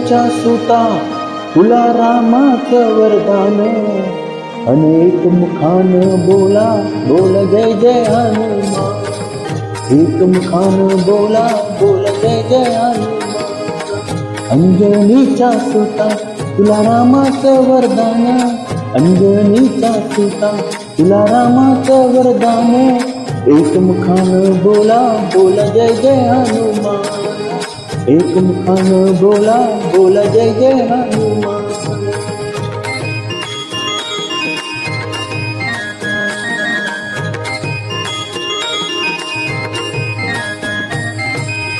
अंजनीचा सुता तुला रामाचं वरदान, अनेक मुखान बोला बोल जय जय हनुमान, एक मुखान बोला बोल जय जय हनुमान। अंजनीचा सुता तुला रामाचं वरदान, अंजनीचा सुता तुला रामाचं वरदान, एक मुखान बोला बोल जय जय हनुमान, एक मुखान बोला बोल जय जय हनुमान।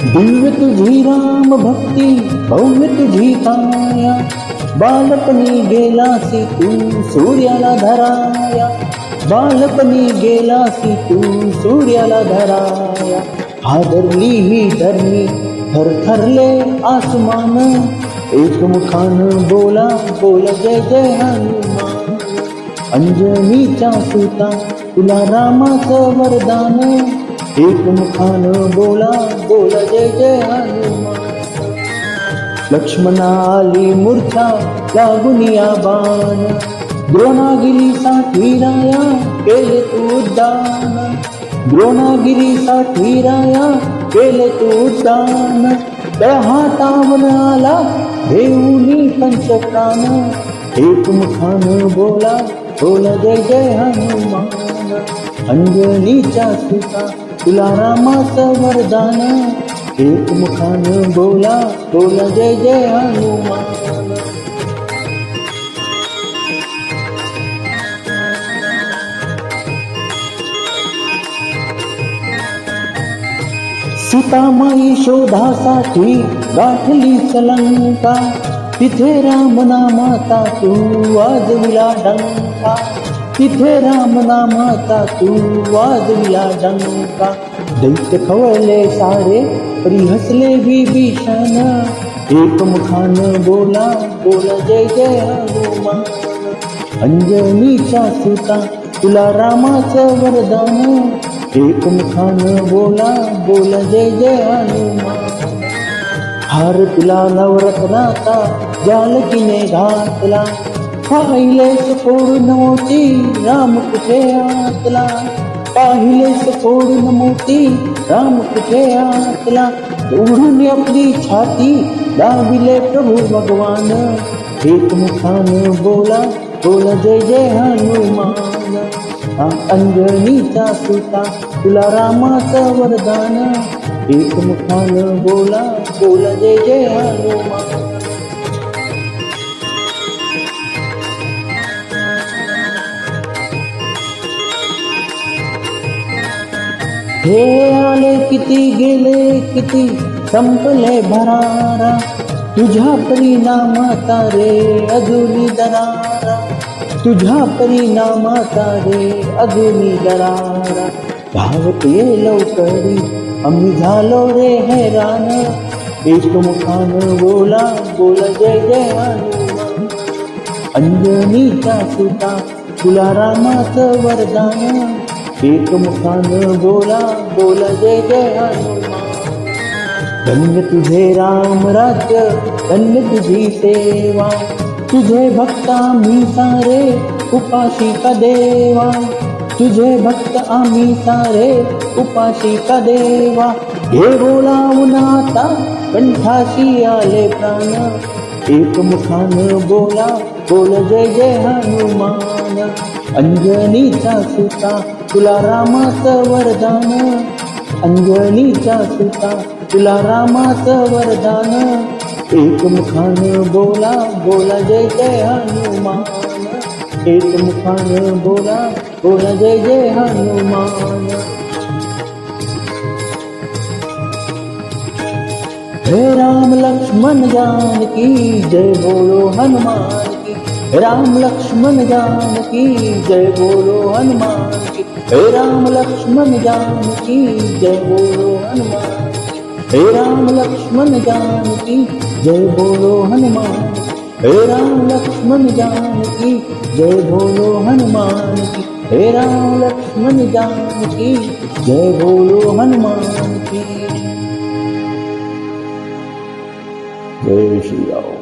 दिव्य तुझी राम भक्ती भव्य तुझी काया, बालपणी गेलासी तू सूर्याला धराया, बालपणी गेलासी तू सूर्याला धराया। हादरली ही धरणी थरथरले आसमान, एक मुखान बोला बोल जय जय हनुमान। अंजनीचा सुता तुला रामाचं वरदान, एक मुखान बोला बोल जय जय हनुमान। लक्ष्मणा आली मूर्छा लागुनिया बाण, द्रोणागिरीसाठी राया केले तू उड्डाण, द्रोणागिरीसाठी राया केले तू उड्डाण। त्या हातावर आला देऊनी पंचप्राण, एक मुखान बोला बोल जय जय हनुमान। अंजनीचा सुता तुला रामाचं वरदान, एक मुखान बोला बोल जय जय हनुमान। सीतामाई शोधासाठी गाठली लंका, तिथे राम नामाचा तू वाजविला डंका, तिथे राम नामाचा तू वाजविला डंका। दैत्य खवळले सारे परी हसले विभीषण, एक मुखान बोला बोल जय जय हनुमान। अंजनीचा सुता तुला रामाचं वरदान, एक मुखान बोला बोल जय जय हनुमान। हार तुला नवरत्नाचा जालकीने घातला, पाहिलेस फोडून मोती राम कुठे आतला, पाहिलेस फोडून मोती राम कुठे आतला। उघडून आपली छाती दाबिले प्रभू भगवान, एक मुखान बोला बोल जय जय हनुमान। अंजनीचा सुता तुला रामाचं वरदान, एक मुखान बोला बोल जय जय हनुमान। हे आले किती गेले किती संपले भरारा, तुझ्या परिणामाचा रे अजूनी दरारा, तुझ्या परिणामाचा रे अजूनी दरारा। धावत ये लवकरी आम्ही झालो रे हैराण, एक मुखान बोला बोल जय जय हनुमान। अंजनीचा सुता तुला रामाचं वरदान, एक मुखान बोला बोल जय जय हनुमान। धन्य तुझे राम राज्य धन्य तुझी सेवा, तुझे भक्त आम्ही सारे उपाशी का देवा, तुझे भक्त आम्ही सारे उपाशी का देवा। हे बोलावून आता कंठाशी आले प्राण, एक मुखान बोला बोल जय जय हनुमान। अंजनीचा सुता तुला रामाचं वरदान, अंजनीचा सुता तुला रामाचं वरदान, एक मुखान बोला बोला जय जय हनुमान, एक मुखान बोला बोला जय जय हनुमान। हे राम लक्ष्मण जानकी जय बोलो हनुमान की, राम लक्ष्मण जानकी जय बोलो हनुमान की, हे राम लक्ष्मण जानकी जय बोलो हनुमान की, हे राम लक्ष्मण जानकी जय बोलो हनुमान, हे राम लक्ष्मण जानकी जय बोलो हनुमान की, हे राम लक्ष्मण जानकी जय बोलो हनुमान की। जय श्री राम।